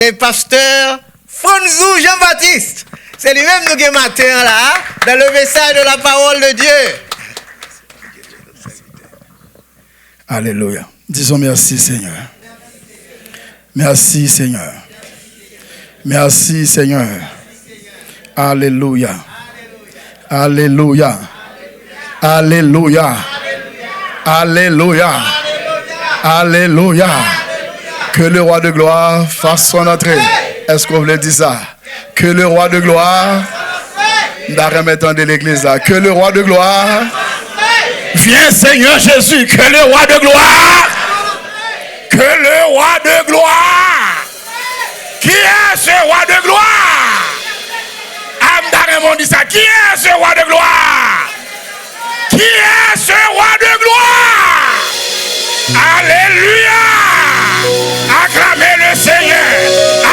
Et pasteur Fonzou Jean-Baptiste. C'est lui-même nous qui matin là, dans le message de la parole de Dieu. Alléluia. Disons merci Seigneur. Merci Seigneur. Merci Seigneur. Alléluia. Alléluia. Alléluia. Alléluia. Alléluia. Que le roi de gloire fasse son entrée. Est-ce qu'on voulait dire ça? Que le roi de gloire, de l'église là. Que le roi de gloire, viens Seigneur Jésus. Que le roi de gloire, que le roi de gloire. Qui est ce roi de gloire? Amdarémon dit ça. Qui est ce roi de gloire? Qui est ce roi de gloire? Alléluia. Acclamez le Seigneur.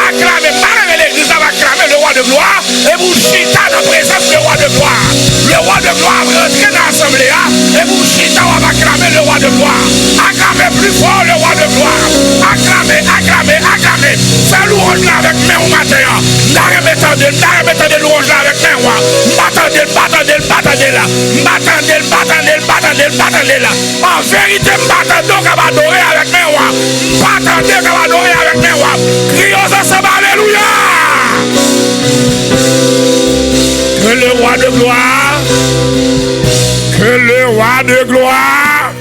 Acclamez. Parlez l'église va acclamer le roi de gloire. Et vous chita dans la présence du roi de gloire. Le roi de gloire va rentrer dans l'assemblée. Et vous chita va acclamer le roi de gloire. Acclamez plus fort le roi de gloire. Acclamez, acclamez, acclamez. Fais louange là avec main au matin. N'arrêtez louange là avec main. M'attendez là. M'attendez là. En vérité, m'attendez qu'on va adorer avec main. M'attendez qu'on va adorer avec main. Crions ensemble, alléluia. Que le roi de gloire, que le roi de gloire,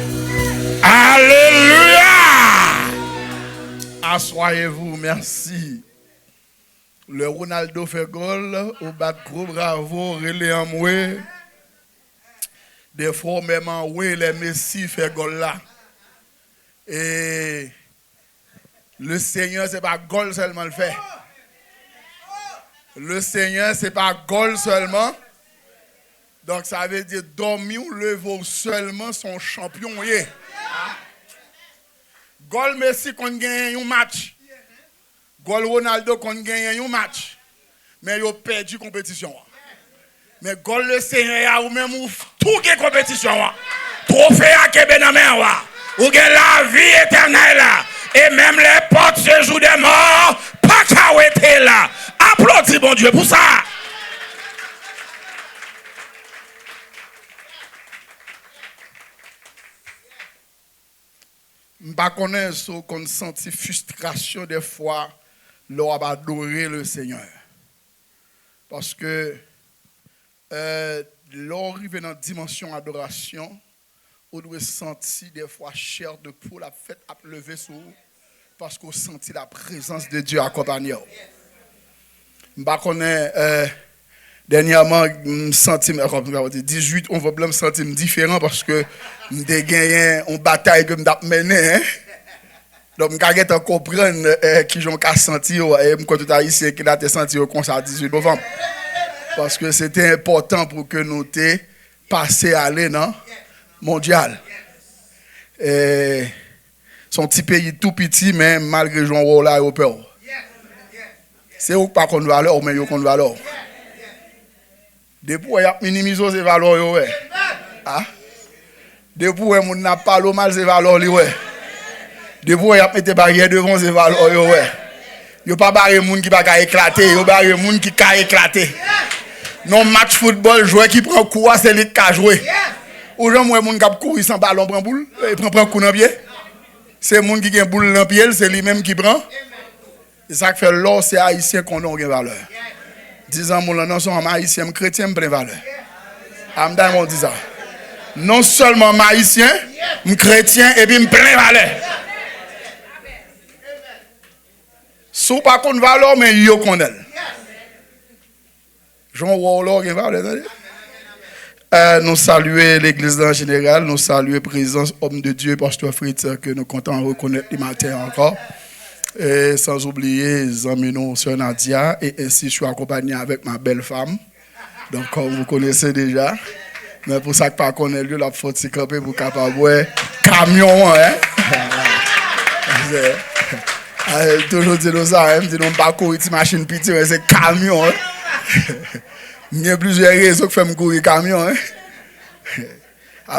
alléluia. Assoyez-vous, merci. Le Ronaldo fait goal, au bas de gros bravo, relais en moué. Des fois, même en moué, les Messi fait goal là. Et le Seigneur, c'est pas goal seulement le fait. Le Seigneur, c'est pas goal seulement. Donc, ça veut dire dormir ou lever seulement son champion. Goal Messi qu'on gagne un match. Goal Ronaldo qu'on gagne un match. Mais il a perdu la compétition. Mais goal le Seigneur, ou même tout qui compétition. Trophée à Québec dans la main. Ou gagne la vie éternelle. Et même les portes se jouent des morts. Pas qu'à être là. Applaudis bon Dieu pour ça. Je ne connais pas qu'on senti frustration des fois lors d'adorer le Seigneur. Parce que lors d'arriver dans la dimension adoration, on doit sentir des fois chair de poule la fête à lever sur parce qu'on sentit la présence de Dieu accompagné. Je ne connais pas dernièrement, je senti 18, on va me sentir différent parce que j'ai gagné une bataille que je menée. Donc, je vais comprendre qui j'en ai senti et quand tu as ici qui a senti au concert 18 novembre. Parce que c'était important pour que nous te passer à aller dans mondial. Son petit pays tout petit, mais malgré Jean Roland européen. C'est où pas qu'on valeur, mais qu'on valeur. Depuis il y a minimisé ces valeurs. Depuis on n'a pas le mal ces valeurs. Depuis il y a mis des barrières devant ces valeurs. Il n'y a pas barrière monde qui va éclater, il y a barrière monde qui va éclater. Non match football, joueur qui prend coup, c'est lui qui a joué. Ou gens moi monde qui courir sans ballon prend boule, il prend coup dans pied. C'est monde qui a boule dans pied, c'est lui-même qui prend. C'est ça qui fait l'or, c'est haïtien qu'on a une valeur. 10 ans, mon sont haïtien, chrétien, plein valeur. Amdan, on dit ça. Non seulement haïtien, chrétien, et puis plein valeur. Sous pas qu'on valeur, mais yo qu'on elle. Jean Wallor, il valeur. Nous saluons l'église en général, nous saluons la présence homme de Dieu, pasteur Fritz, que nous comptons reconnaître le matin encore. Et sans oublier les amis, nous, sœur Nadia, et ainsi je suis accompagné avec ma belle femme. Donc, comme vous connaissez déjà, mais pour ça que pas connaître lui, la faute c'est camper pour capable camion, hein. Toujours dire ça, hein, dit non pas courir machine petite, mais c'est camion. Hein? Il y a plusieurs raisons qui font courir camion, hein.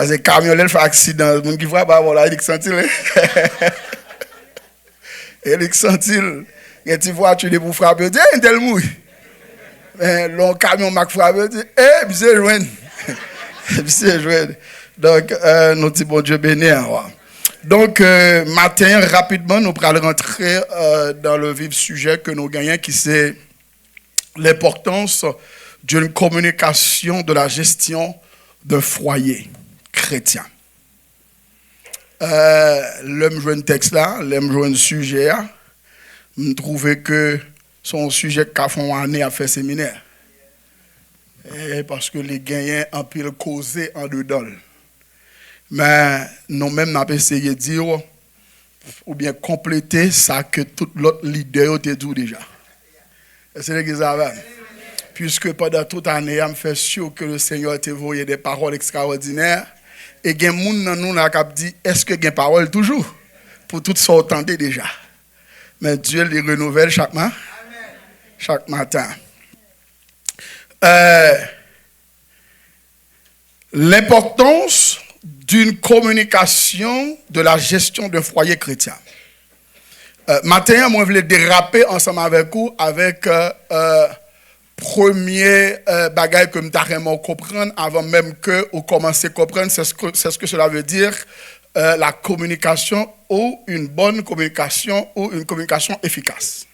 C'est camion là, il fait accident, le monde qui voit pas voilà, il sentit. Il sentit Et tu vois, tu les pour frapper, tu dis, tel mouille. Le camion m'a frappé, tu dis, c'est joint. C'est joint. Donc, nous disons, bon Dieu béni. Donc, matin, rapidement, nous allons rentrer dans le vif sujet que nous gagnons, qui c'est l'importance d'une communication de la gestion d'un foyer chrétien. L'homme joue un texte là, l'homme joue un sujet là. Je trouvais que son sujet qu'a fait une année à faire séminaire. Parce que les gagnants ont pu le causer en dedans. Mais nous-mêmes, nous avons essayé de dire, ou bien compléter ça que tout l'autre leader a dit déjà. C'est l'église avant. Puisque pendant toute l'année, je me fais sûr que le Seigneur t'a envoyé des paroles extraordinaires. Et il y a des gens qui ont dit, est-ce que il y a des paroles toujours? Pour tout ça, entendez déjà. Mais Dieu les renouvelle chaque matin. Chaque matin. L'importance d'une communication de la gestion d'un foyer chrétien. Matin, moi, je voulais déraper ensemble avec vous avec premier bagage que je vraiment comprendre avant même que vous commencez à comprendre, c'est ce que cela veut dire, la communication ou une bonne communication ou une communication efficace.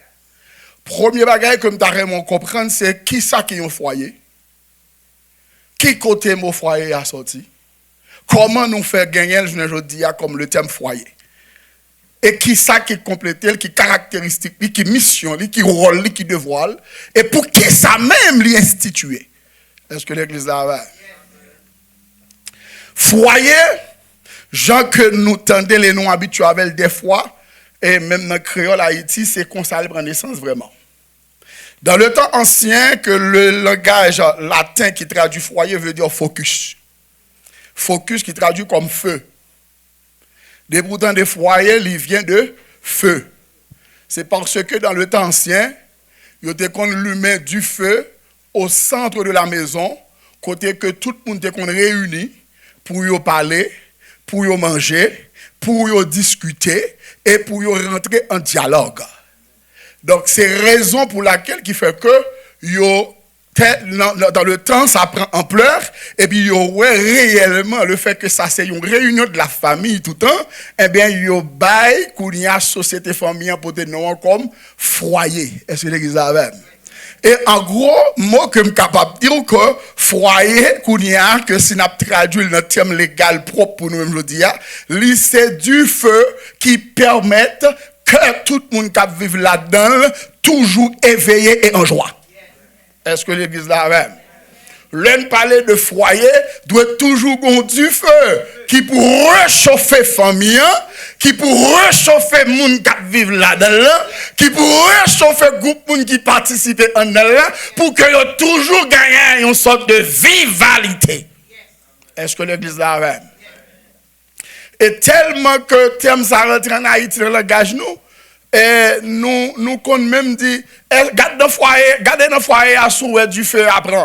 Premier bagage que je vraiment comprendre, c'est qui ça qui est un foyer, qui côté mon foyer a sorti, comment nous faire gagner, je dis, comme le terme foyer. Et qui ça qui complète, qui caractéristique, qui mission, qui rôle, qui devoir, et pour qui ça même l'y instituer. Est-ce que l'église là? Foyer, gens que nous tendons les noms habituels des fois, et même dans le créole Haïti, c'est qu'on ça prend naissance vraiment. Dans le temps ancien, que le langage latin qui traduit foyer veut dire focus. Focus qui traduit comme feu. Des boutons de foyer, il vient de feu. C'est parce que dans le temps ancien, il y a qu'on allumait du feu au centre de la maison, côté que tout le monde était réuni pour y parler, pour y manger, pour y discuter et pour y rentrer en dialogue. Donc c'est raison pour laquelle qui fait que dans le temps, ça prend ampleur, et puis il y aurait réellement le fait que ça c'est une réunion de la famille tout le temps, eh bien il y a bail qu'il y a société famille pour des noms comme foyer. Est-ce que l'église a même? Et en gros, moi que je suis capable de dire que foyer, que si nous traduit le terme légal propre pour nous-mêmes, je dis, c'est du feu qui permet que tout le monde qui vit là-dedans toujours éveillé et en joie. Est-ce que l'église là même? L'un parler de foyer doit toujours avoir du feu qui pour réchauffer famille, qui pour réchauffer les gens qui vivent là-dedans, qui pour réchauffer le groupe qui participe en là, pour que y toujours gagné une sorte de vivalité. Est-ce que l'église là même? Et tellement que terme ça rentre en Haïti dans le langage nous. Et nous qu'on même dit, gardez dans le foyer à souhait du feu après.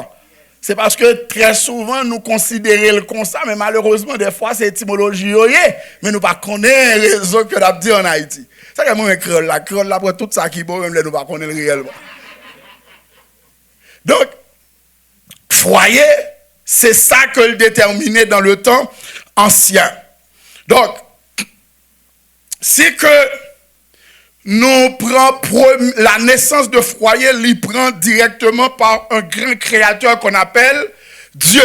C'est parce que très souvent nous considérons le comme ça, mais malheureusement des fois c'est étymologie, mais nous ne connaissons pas les raisons que nous avons dit en Haïti. C'est que moi, la créole, après tout ça qui est bon, même nous ne connaissons pas réellement. Donc, foyer, c'est ça que le déterminait dans le temps ancien. Donc, c'est que nous prenons la naissance de foyer, l'y prend directement par un grand créateur qu'on appelle Dieu.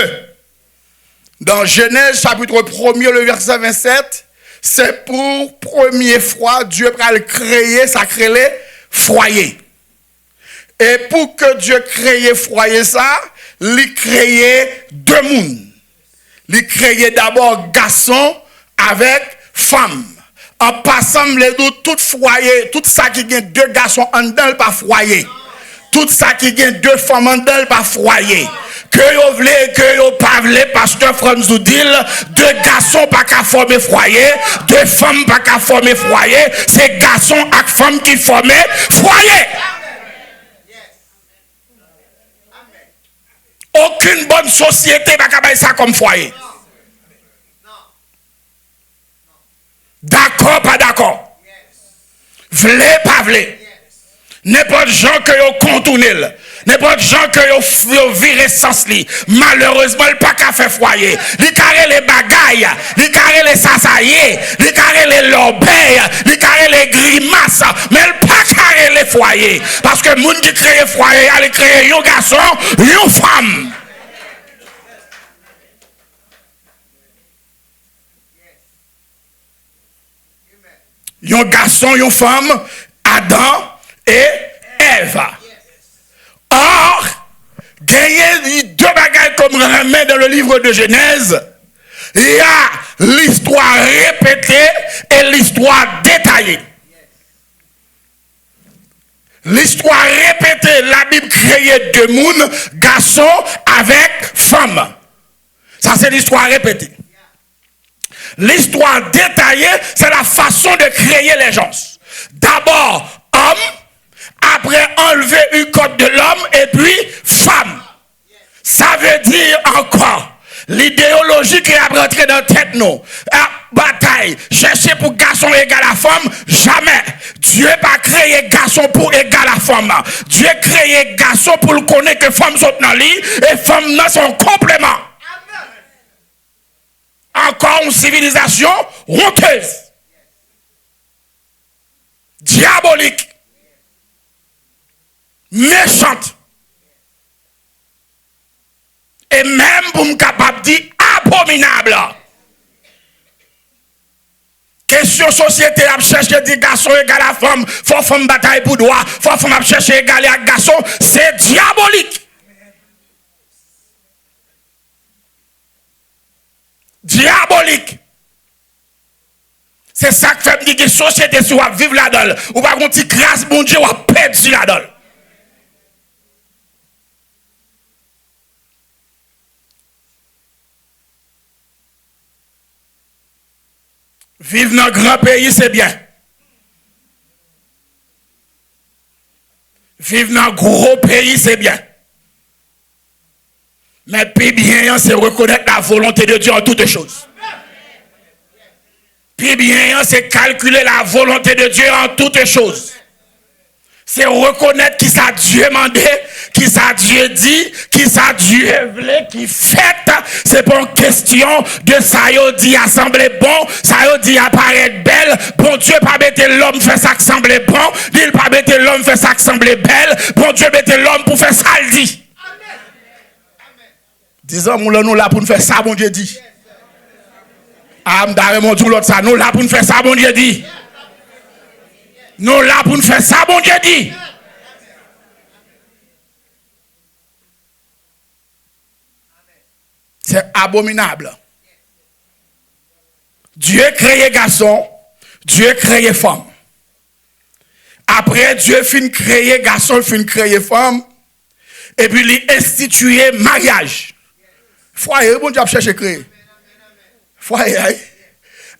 Dans Genèse chapitre 1er, le verset 27, c'est pour première fois Dieu va créer, ça crée les foyers. Et pour que Dieu crée foyer ça, il crée deux mondes. Il crée d'abord garçon avec femme. En passant les deux, tout foyer, tout ça qui gagne deux garçons en dedans par foyer. Tout ça qui gagne deux femmes en dedans par foyer. Que vous voulez, que vous pas voulez, pasteur François dit, deux garçons pas qu'à former foyer, deux femmes pas qu'à former foyer, c'est garçons et femmes qui forment foyer. Aucune bonne société pas qu'à faire ça comme foyer. D'accord, pas d'accord. V'lez, pas v'lez. N'importe gens que yo contourné, n'importe gens que yo viré sens li, malheureusement il pas qu'à faire foyer. Li carré les bagailles, li carré les sasaye, li carré les lobey, li carré les grimaces, mais il pas carré les foyers. Parce que moun qui crée foyer, il crée un garçon, une femme. Un garçon, une femme, Adam et Ève. Or, gagner deux bagailles comme remet dans le livre de Genèse, il y a l'histoire répétée et l'histoire détaillée. L'histoire répétée, la Bible créait deux mondes, garçons avec femmes. Ça, c'est l'histoire répétée. L'histoire détaillée, c'est la façon de créer les gens. D'abord, homme, après enlever une côte de l'homme, et puis femme. Ça veut dire encore, l'idéologie qui a rentré dans la tête, nous, bataille, chercher pour garçon égal à femme, jamais. Dieu n'a pas créé garçon pour égal à femme. Dieu a créé garçon pour le connaître que femmes sont dans lui, et femmes dans son complément. Encore une civilisation honteuse, diabolique, méchante, et même pour me capable de dire abominable. Question société a cherché des garçons égal à femme, faut femme bataille pour droit, faut femme a cherché égal à garçon, c'est diabolique. Diabolique. C'est ça que fait me dire que société si vous vivre là-dedans, ou pas qu'on petit grâce bon Dieu, ou perdu là-dedans. Vivre dans un grand pays, c'est bien. Vivre dans un gros pays, c'est bien. Mais plus bien, c'est reconnaître la volonté de Dieu en toutes choses. Plus bien, c'est calculer la volonté de Dieu en toutes choses. C'est reconnaître qui ça Dieu demandé, qui ça Dieu dit, qui ça Dieu voulait, qui fait. C'est pas une question de ça yo dit à sembler bon, ça yo dit à paraître belle. Bon Dieu pas mettre l'homme faire ça qui semble bon, il pas mettre l'homme faire ça qui semble belle. Bon Dieu mettre l'homme pour faire ça il dit. Disons, nous là pour nous faire ça, bon Dieu dit. Ah, mon Dieu, l'autre ça, nous là pour nous faire ça, bon Dieu dit. Nous là pour nous faire ça, bon Dieu dit. C'est abominable. Dieu créé garçon, Dieu créé femme. Après, Dieu fin créer garçon, fin créer femme. Et puis, il institué mariage. Foyer, bon Dieu a cherché créer. Foyer.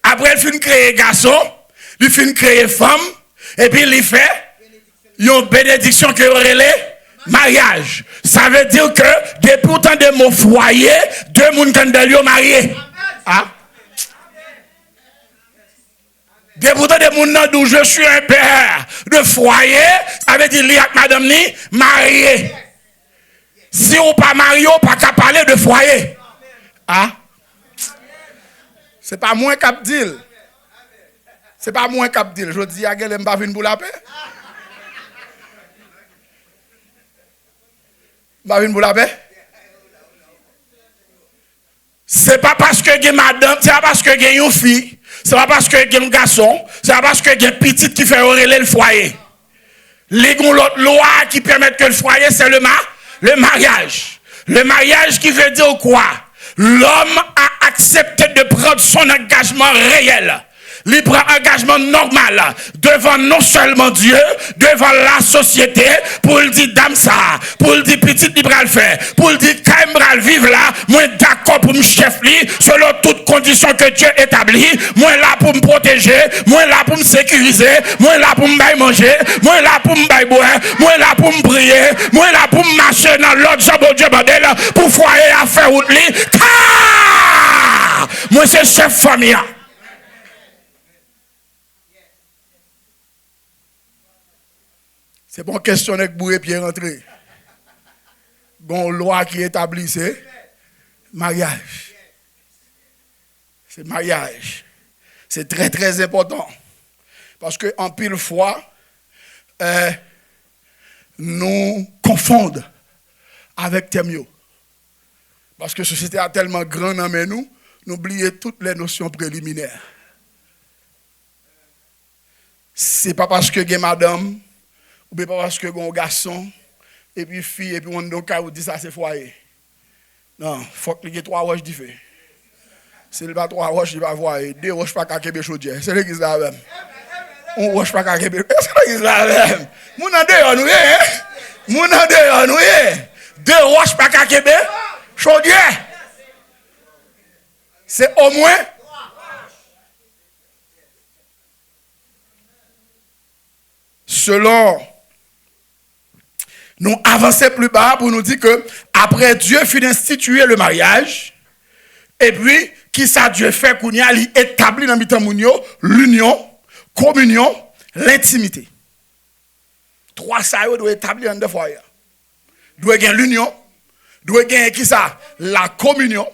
Après, il fin créer garçon, il fin créer femme. Et puis, il fait une bénédiction que relève mariage. Ça veut dire que depuis autant de mots foyer, deux personnes sont mariés. Ah? Depuis autant de monde d'où je suis un père de foyer, ça veut dire qu'il y a madame ni marié. Si vous pas marié, vous pas qu'à parler de foyer. Ah? C'est pas moi qui dis. C'est pas moi qui dis. Je dis à quelqu'un pas venir pour la paix. Pas venir pour la paix. C'est pas parce que il y a madame, c'est pas parce que il y a une fille, c'est pas parce que il y a un garçon, c'est pas parce que il y a une petite qui fait relayer le foyer. Les l'autre loi qui permet que le foyer c'est le mariage. Le mariage qui veut dire quoi? L'homme a accepté de prendre son engagement réel. Il prend engagement normal devant non seulement Dieu, devant la société, pour le dire dame ça, pour le dire petit libéral faire, pour le dire quand même vivre là, moi d'accord pour me chef li, selon toutes conditions que Dieu établit, moi là pour me protéger, moi là pour me sécuriser, moi là pour me bailler manger, moi là pour me bailler boire, moi là pour me prier, moi là pour me marcher dans l'autre job au Dieu bordel, pour foyer à faire route li, car moi c'est chef famille. C'est pas une question de bourrer pied rentrer. Bon, loi qui établit, c'est mariage. C'est mariage. C'est très, très important. Parce qu'en pile fois, nous confondons avec Temio. Parce que la société a tellement grand dans nous, nous oublions toutes les notions préliminaires. Ce n'est pas parce que vous madame, ou pas parce que vous garçon, et puis fille, et puis on dit ça c'est foyer. Non, il faut qu'il y ait 3 roches différentes. Si il n'y a pas 3 roches, il va voir. 2 roches pas qu'à Québec chaudière. C'est l'église là même. On roche pas qu'à Québec. C'est l'église là même. Mon en dehors nous hein. Mon en dehors nous 2 roches pas qu'à Québec chaudière. C'est au moins selon nous avancer plus bas pour nous dire que après Dieu fut institué le mariage et puis qui ça Dieu fait qu'on y a établi dans l'union, communion, l'intimité. 3 ça doit établir en 2 fois. Doit gagner l'union, doit gagner qui ça la communion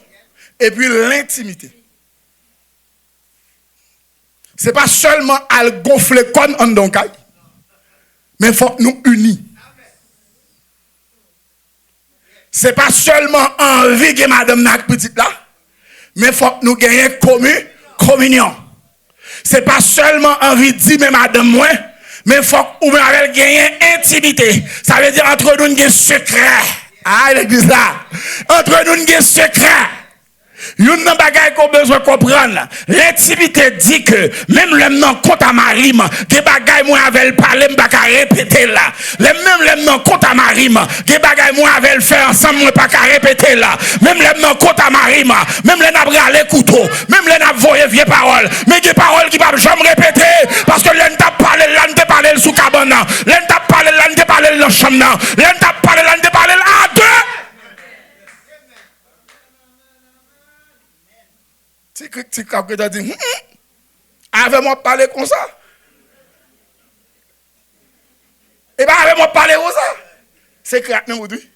et puis l'intimité. C'est pas seulement à gonfler comme en donkai, mais il faut que nous unis. C'est pas seulement envie que madame n'a petite là, mais il faut que nous gagnions communion. C'est pas seulement envie de dire mais madame moi, mais il faut que nous gagnions intimité. Ça veut dire entre nous il y a un secret. Ah l'église là. Entre nous il y a un secret. Une bagaille qu'on besoin de comprendre. L'intimité dit que même le nom compte à Marim, des bagailles moi avec parler, m'pas répéter là. Même le nom compte à Marim, des bagailles moi avec le faire ensemble, moi pas répéter là. Même le nom compte à Marim, même les n'a bralé couteau, même les n'a voyé vieille parole, mais des paroles qui pas jamais répéter parce que l'un t'a parlé, l'un t'a parlé sous cabane, l'un t'a parlé, l'un t'a parlé dans chambre, l'un t'a parlé, l'un t'a parlé à 2. Si quelqu'un dit, avez-moi parlé comme ça? Et bien, avez-moi parlé comme ça? C'est crack, non, vous dites?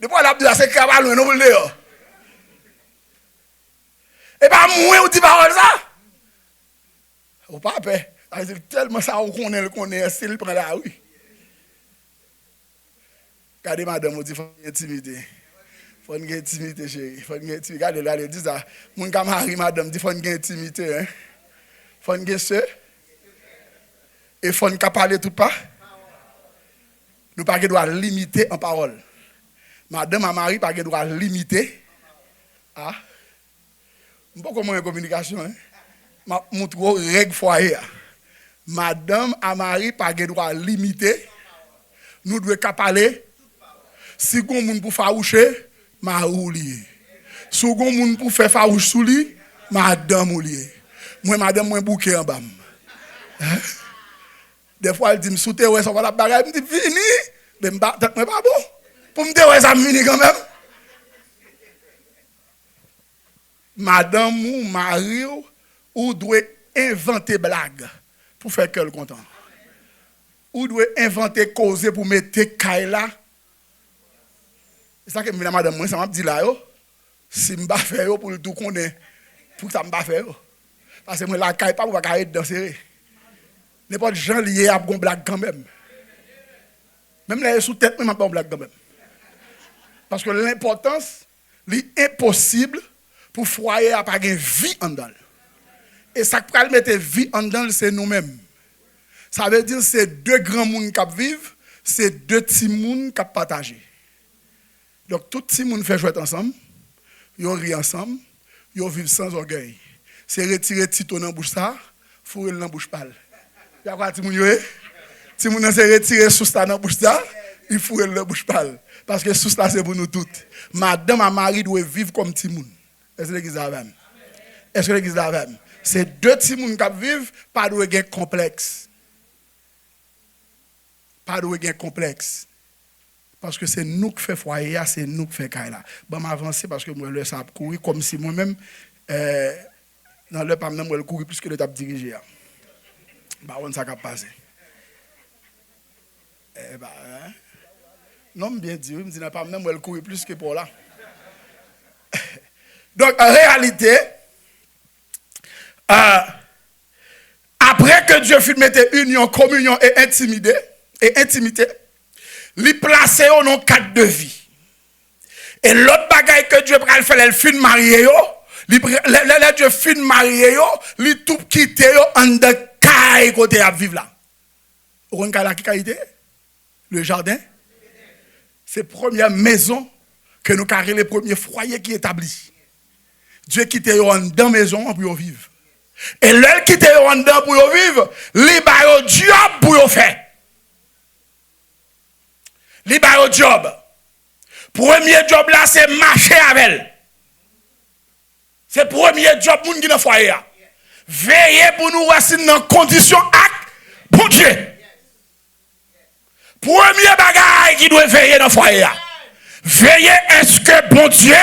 Depuis la Bible, c'est crack, non, vous le dites. Et bien, moi, vous dites parole ça? Vous pas peur. Tellement ça, vous connaissez, c'est le prend la rue. Regardez, madame, vous dites, il faut une intimité. Il faut une intimité, chérie. Il faut une intimité. Regardez là, il dit ça. Mon camarade, madame, dit il faut une intimité. Il faut une intimité. Et il faut pas parler tout pas. Nous pas droit limiter en parole. Madame, ma mari, pas droit limiter. Ah. Je ne sais pas comment une communication. Je montre règle foyer. Madame, à mari, pas droit limiter. Nous devons parler. Si on moun pour faroucher, ma roulier. Si on moun pour faire farouche sous lui, madame roulier. Moi madame moi bouquet en bas. Des fois elle dit me souter ouais ça va la bagaille me dit fini, mais me pas bon. Pour me dire ouais ça fini quand même. Madame ou mari ou doit inventer blague pour faire qu'elle content. Ou doit inventer cause pour mettre Kaila. C'est ça que madame, moi, ça m'a dit là, si je ne pas faire pour le tout connaître, pour ça ne pas faire. Parce que moi, la caille pas pour pas être danser. N'importe gens liés à une blague quand même. Même là, sous tête, même pas une blague quand même. Parce que l'importance, l'impossible pour foyer à pas de vie en dedans. Et ça qui peut mettre vie en dedans, c'est nous-mêmes. Ça veut dire que c'est 2 grands mondes qui vivent, c'est 2 petits mondes qui partagent. Donc, tout le monde fait jouer ensemble, ils rient ensemble, ils vivent sans orgueil. C'est retirer Tito dans la bouche, fourrer dans la bouche pâle. Il y a quoi, Timoun? Timoun, c'est retirer sous ça dans la bouche, il fourrer dans la bouche pâle. Parce que sous ça, c'est pour nous toutes. Madame et mari doivent vivre comme Timoun. Est-ce que l'église est avec? Est-ce que l'église est avec? C'est 2 Timoun qui vivent, pas de regard complexe. Pas de regard complexe. Parce que c'est nous qui faisons foyer, c'est nous qui faisons caille là. Bon, m'avancer parce que moi, le ça a couru comme si moi-même, dans le pas même, je courir plus que le tap dirigé. Bah, on ça a passé. Eh ben, hein? Non, bien dit, je me dis, pas même elle courir plus que pour là. Donc, en réalité, après que Dieu fit mettre union, communion et intimité, il placé au nom cadre de vie. Et l'autre bagaille que Dieu va faire, il fin marié yo, Dieu fin marié yo, il tout quitte yo en de caille côté à vivre là. Vous connaissez qui qualité? Le jardin. C'est la première maison que nous carrons les premiers foyers qui établis. Dieu quitte yo en dans maison pour vivre. Et l'elle quitte yo en dedans pour vivre, li ba yo job pour yo faire. Li ba yo job. Premier job là c'est marcher avec elle. C'est le premier job moun qui dans foyer. Veiller pour nous rester dans condition acte pour Dieu. Premier bagaille qui doit veiller dans foyer. Veiller est-ce que bon Dieu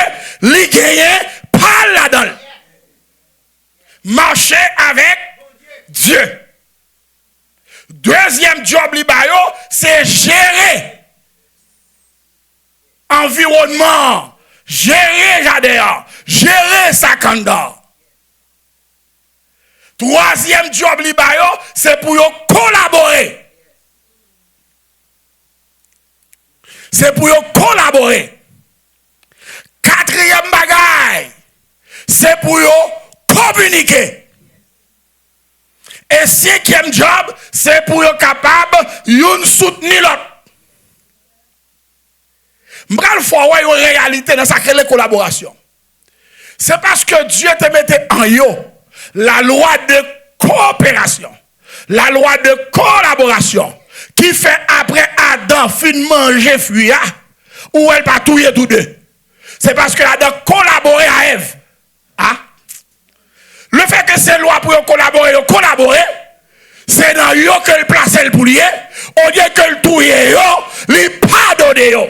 li gagne pas là-dedans. Marcher avec Dieu. Deuxième job li ba yo, c'est gérer environnement, gérer jardin, gérer sa kanda. Troisième job li ba yo, c'est pour yo collaborer. C'est pour yo collaborer. Quatrième bagaille, c'est pour yo communiquer. Et cinquième job, c'est pour yo capable yon soutenir l'autre. M'bral faut ouais une réalité dans sa collaboration. C'est parce que Dieu te mettait en yo la loi de coopération, la loi de collaboration qui fait après Adam fin manger fuya ou elle pas touiller tous deux. C'est parce que Adam collaborait à Ève. Ah? Le fait que ces lois pour collaborer, c'est dans yo que le place le poulier, au lieu que le touiller yo, li pardonne yo.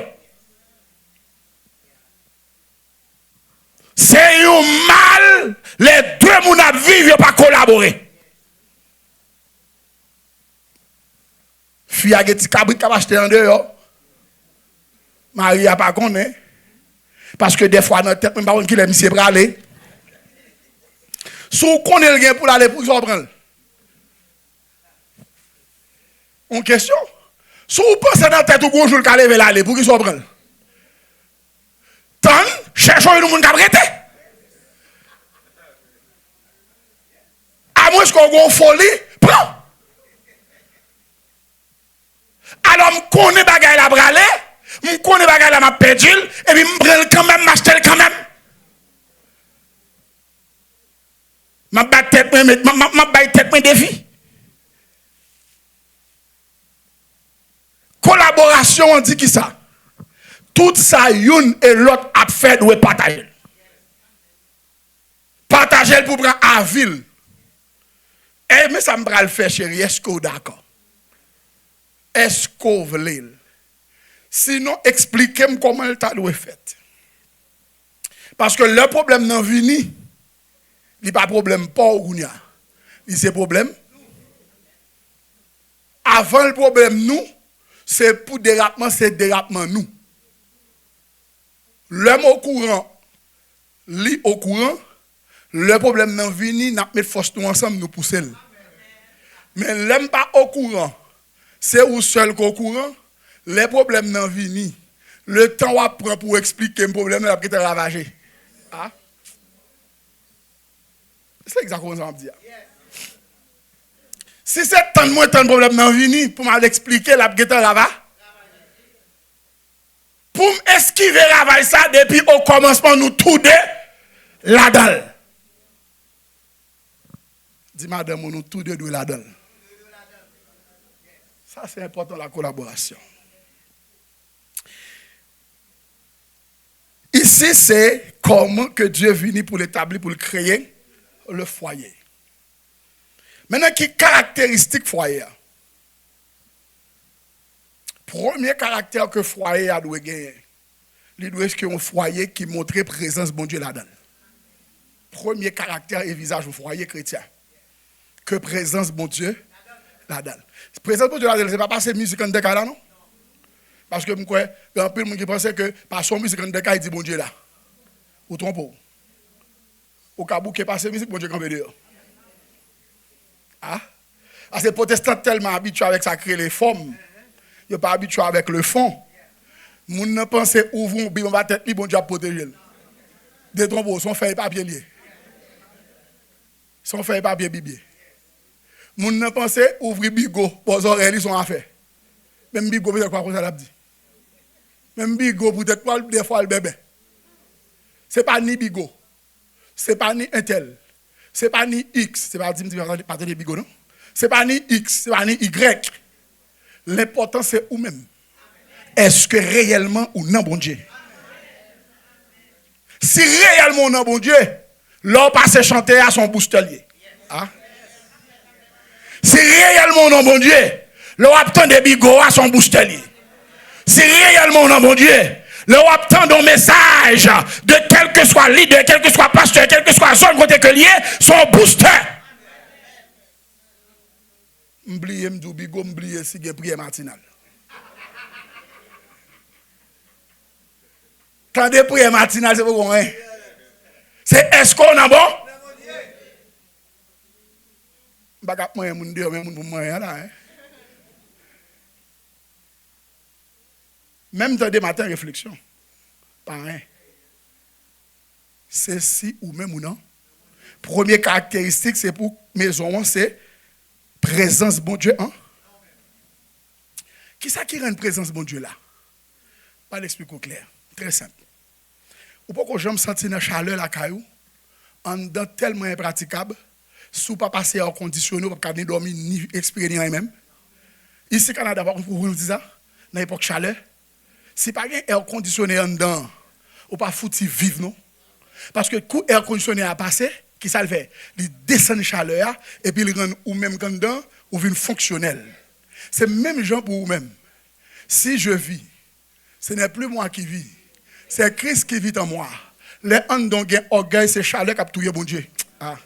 C'est un mal, les deux mounas vivent et pas collaborer. Fille a des cabrit qui a acheté en dehors. Marie a pas connu. Parce que des fois, notre tête, même pas qui l'aime, c'est bralé. Si vous connaissez le gain pour aller pour s'en prendre. Une question. Si vous pensez dans la tête, vous jour le calé vers l'aller pour qu'il s'en prenne. Tant, cherchons une monde qui a prêté. À moins qu'on ait une folie, prends. Alors, je connais bagay la bralé, je connais bagay la m'a perdu, et puis je prends quand même, m'achète quand même. Je bats tête mes défis. Collaboration, on dit qui ça? Tout ça, une et l'autre a fait de partager. Partager pour prendre à ville. Eh, mais ça me va le faire, chérie. Est-ce que vous d'accord? Est-ce que vous voulez? Sinon, expliquez-moi comment le tas doit fait. Parce que le problème non vini, il n'y a pas de problème pas ou n'y a. Il c'est problème. Avant le problème nous, c'est pour dérapement, c'est dérapement nous. L'homme au courant, lui au courant, le problème non vini, n'a mis force nous ensemble nous pousser. Mais l'homme pas au courant, c'est où seul qu'au courant, les problèmes non vini. Le temps va prendre pour expliquer le problème, il a pris ravager. Ah? C'est exactement ça que je dis. Si c'est tant de problème non vini, pour m'expliquer, la pris ravager. Pour esquiver ravager ça, depuis au commencement, nous tous deux, là-dedans. Dis madame, nous tous deux là-dedans. Ça, c'est important, la collaboration. Ici, c'est comment que Dieu vient pour l'établir, pour le créer, le foyer. Maintenant, qui est caractéristique foyer? Premier caractère que le foyer a doit gagner, il doit être un foyer qui montre présence de bon Dieu là-dedans. Premier caractère et visage du foyer chrétien. Que présence de bon Dieu là-dedans. Présence de bon Dieu là-dedans, ce n'est pas passer musique en décalage, non? Parce que je crois, il y a un peu de monde qui pensait que par son musique, quand il dit bon Dieu là. Ou trompe. Au cas où qui est passé musique, bon Dieu campé dehors. Ah? Parce que les protestants tellement habitués avec ça, créer les formes. Ils ne sont pas habitués avec le fond. Moun ne pense ouvrir un bible, on va tête, bon Dieu a protégé. Des trompes, son feuille papier lié. Son feuille papier bibier. Moun ne pense ouvrir bigo, pour les oreilles, ils sont à faire. Même bigo, peut-être quoi, ça l'a dit. Même bigo, peut-être quoi, des fois, le bébé. Ce n'est pas ni bigo. Ce n'est pas ni Intel. Ce n'est pas ni X. Ce n'est pas de bigo, non? Ce n'est pas ni X. Ce n'est pas ni Y. L'important, c'est où-même. Est-ce que réellement ou non, bon Dieu? Si réellement non, bon Dieu, l'on passe chanter à son boostelier. Ah? Si réellement non, bon Dieu, l'on obtient des bigots à son boostelier. Si réellement non, bon Dieu, l'on obtient un message de quel que soit leader, quel que soit pasteur, quel que soit zone côté que lié, son booster. M'oubliez m'dou bigo, m'oubliez si j'ai prière matinale. Quand des prières matinales, c'est pour rien. C'est est-ce qu'on a bon? Je ne sais pas si je même dans des matins, réflexion. Pareil. C'est si ou même ou non. Première caractéristique, c'est pour maison, c'est présence bon Dieu. Hein? Qui ça qui rend une présence bon Dieu là? Pas l'expliquer clair. Très simple. Ou pas que je me sente une chaleur la caillou, en dedans tellement impraticable, sous pas passer à conditionné, pas ni dormir, ni expirer, ni rien même. Ici, au Canada, pour vous dire ça, dans l'époque chaleur, si pas un air conditionné en dedans, ou pas foutu vivre, non? Parce que quand l'air conditionné a passé, qui ça le fait? Il descend la chaleur, et puis il rend ou même quand dedans, ou vient fonctionnel. C'est même gens pour vous-même. Si je vis, ce n'est plus moi qui vis. C'est Christ qui vit en moi. Les andons qui ont orgueil, c'est chaleur qui a tué bon Dieu. Ah.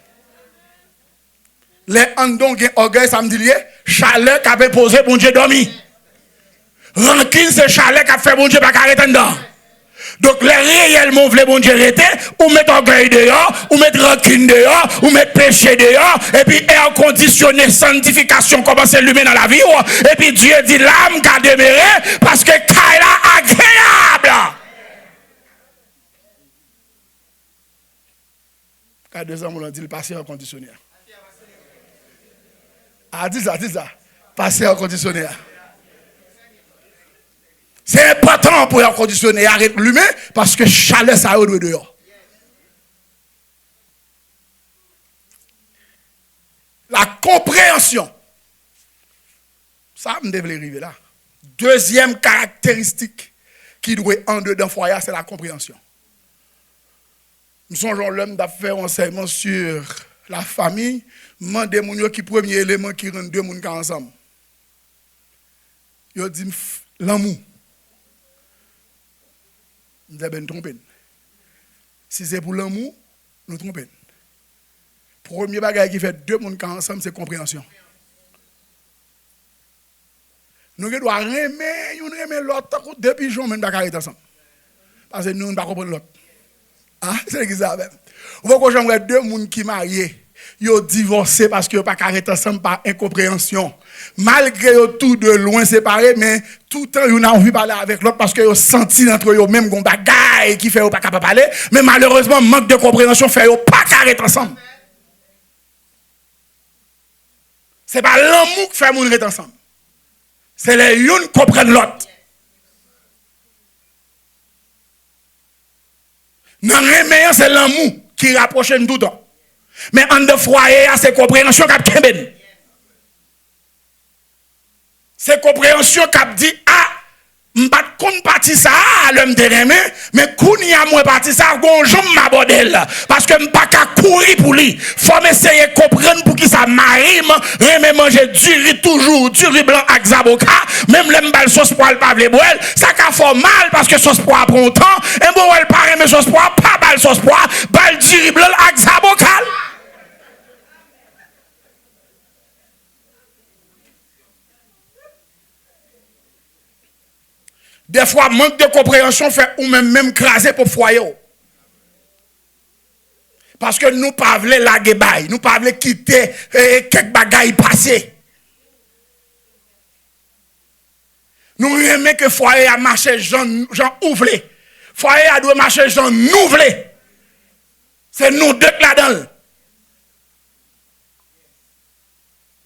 Les andons qui ont orgueil, ça me dit, chaleur qui a posé bon Dieu dormi. Rancune, c'est chaleur qui a fait bon Dieu pas arrêter dedans. Donc, les réellement voulaient bon Dieu arrêter, ou mettre orgueil dehors, ou mettre rancune dehors, ou mettre péché dehors, et puis air conditionné, sanctification commence à allumer dans la vie, et puis Dieu dit l'âme qui a demeuré, parce que Kaila agréable. Quand 2 ans, on a dit le passé en conditionnaire. Ah, dis ça. Passé en conditionnaire. C'est important pour un conditionnaire arrêter l'humain parce que chaleur, ça a eu dehors. La compréhension. Ça, me devait arriver là. Deuxième caractéristique qui doit en dedans foyer, c'est la compréhension. Nous sommes l'homme d'affaires enseignement sur la famille, demandez mon qui premier élément qui rend deux monde ensemble. Yo dit l'amour. Nous devons nous tromper. Si c'est pour l'amour, nous trompons. Premier bagage qui fait deux monde ensemble, c'est compréhension. Nous devons aimer l'autre depuis pigeons même pas ensemble. Parce que nous ne comprenons pas l'autre. Ah, c'est ça même. Vous voyez que j'aimerais deux personnes qui mariés, ils ont divorcé parce qu'ils n'ont pas arrêté ensemble par incompréhension. Malgré tout de loin séparés, mais tout le temps, ils ont envie de parler avec l'autre parce qu'ils ont senti entre eux même qu'on bagaille qui fait pas capable de parler, mais malheureusement, manque de compréhension fait qu'ils pas arrêter ensemble. Ce n'est pas l'amour qui fait qu'ils ensemble. C'est les uns qui comprennent l'autre. Dans le c'est l'amour qui rapproche nous tout le temps. Mais en de foyer, c'est compréhension qui a kemben. C'est compréhension qui a dit, ah, je ne sais pas parti ça, l'homme de remé, mais quand il y a moins parti ça, je ma bordel. Parce que je ne peux pas courir pour lui. Il faut essayer de comprendre pour qui ça m'arrive. Remé manger du riz toujours, du riz blanc avec zaboka. Même les mbal sauce poil pas les boel. Ça a fait mal parce que sauce poil prend temps. Et bon, elle paraît, mais sauce poil, pas bal sauce poil, bal du riz blanc avec zaboka. Des fois, manque de compréhension fait ou même craser pour foyer. Parce que nous ne pouvons pas laguer bail, nous ne pouvons pas quitter quelques bagailles passées. Nous aimons que foyer a marché gens ouvrés. Foyer a dû marcher gens nouvelés. C'est nous deux là-dedans.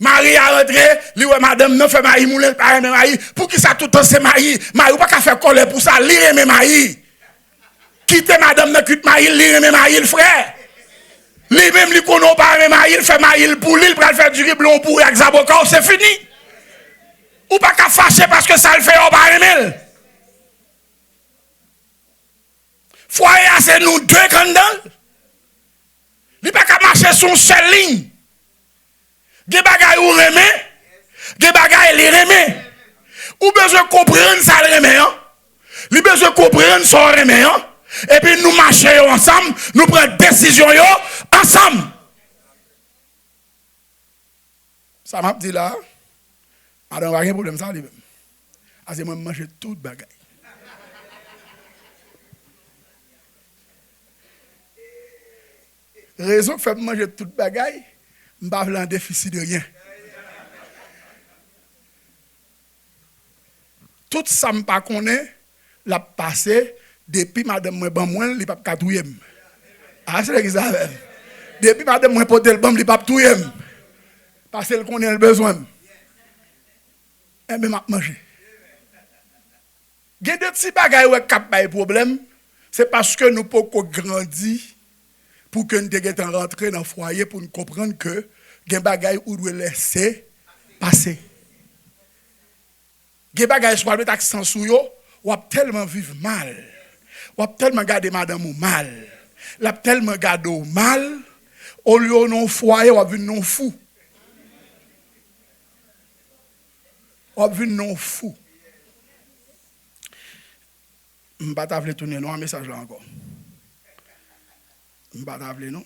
Marie a rentré, lui ouais madame non fait Marie moulin pas aimer Marie. Pour qui ça tout le temps c'est Marie? Marie pas qu'à faire colère pour ça, li aimer Marie. Quitter madame ne quitte Marie, li aimer Marie le frère. Lui même lui connaît pas aimer Marie, il fait Marie pour lui, il va faire du riz blanc pour avec Zabokor, c'est fini. Ou pas qu'à fâcher parce que ça le fait on pas aimer. Foyer c'est nous deux candans. Il pas qu'à marcher sur une seule ligne. Des bagailles ou remè, des bagailles les remè. Ou besoin comprendre ça le remè, hein? Li besoin comprendre ça remè, hein? Et puis nous marchons ensemble, nous prenons décision ensemble. Ça m'a dit là, madame pas de problème ça lui-même. Parce que moi manger toute bagaille. Raison que fait manger toute bagaille. Je ne suis pas en déficit de rien. Tout ça, je ne connais pas, l'a passé depuis madame moi ban moi, il pas katouyer. Ah c'est que ça. Depuis madame moi porter le bam, il pas touyer. Parce qu'elle connaît le besoin. Et bien m'a manger. Il y a des petits bagages qui cap pas problème, c'est parce que nous pouvons grandir pour que nous puissions rentrer dans le foyer pour nous comprendre que des bagages où nous laisser passer. Des bagages soit mettre accent sur yo, ou tellement vivre mal. Ou tellement garder madame ou mal. L'a tellement garder ou mal, au lieu non foyer ou venir non fou. Ou venir non fou. Je ne vais pas tourner un message là encore. Je ne vais pas non.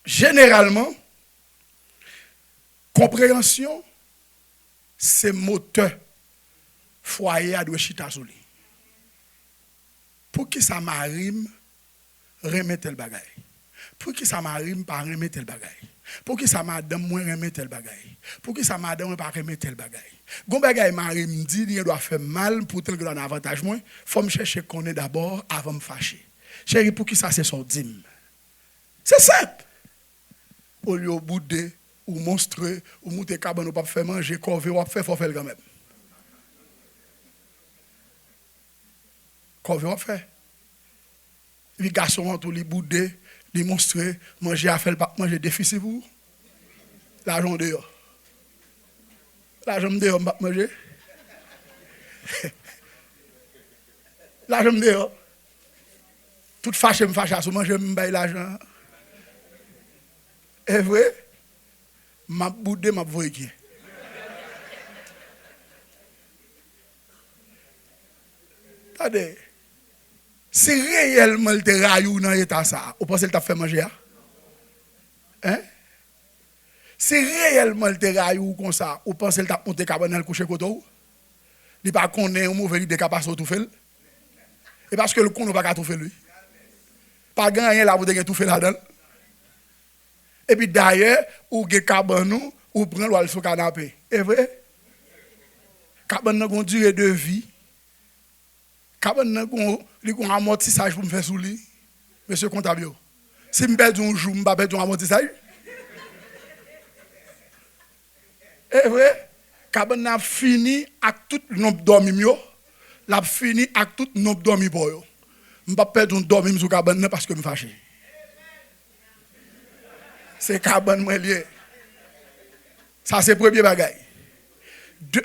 Généralement, compréhension, c'est moteur. Foyer à doit chita sur lui. Pour qui ça m'arrive, remettre tel bagaille. Pour qui ça m'arrive, pas remettre tel bagaille. Pour qui ça madame, moi remettre tel bagaille. Pour qui ça madame, pas remettre tel bagaille. Gon bagaille m'arrive, me dit, il doit faire mal pour tel que un avantage moins. Faut me chercher qu'on est d'abord avant me fâcher. Chérie, pour qui ça c'est son dîme. C'est simple. Au lieu de bouder, ou monstrueux, ou monter cabane, ou pas faire manger, corvée, ou faire, faut faire quand même. Corvée, ou faire. Les garçons, tous les boudés, les monstrueux, manger à faire, pas manger déficit pour l'argent dehors. L'argent dehors, pas manger. L'argent dehors. Tout fâché, me fâche à ce manger, me baille l'argent. est vrai, m'a boudé, m'a voyé. Attendez, si réellement le terraillou dans l'état ça, vous pensez que tu fait manger? Hein? Si réellement le terraillou comme ça, vous pensez que tu as monté cabane le coucher koto? Il pas connaît un mauvais idée capable tout faire. Et parce que le con n'a pas tout faire lui. Pas gagner là vous devez tout faire là-dedans. Et puis d'ailleurs, ou ge cabane ou prend l'oil sur canapé. Est vrai? Cabane n'a une durée de vie. Cabane n'a un amortissage pour me faire sous lui. Monsieur comptable. Si je perds un jour, je ne vais pas perdre un amortissage. Est vrai? Cabane n'a fini avec tout le nombre dormi. L'a fini avec tout le nombre dormi pour yo. Je ne vais pas perdre un dormi sur cabane parce que je me fâche. C'est cabane moi lié. Ça c'est premier bagaille.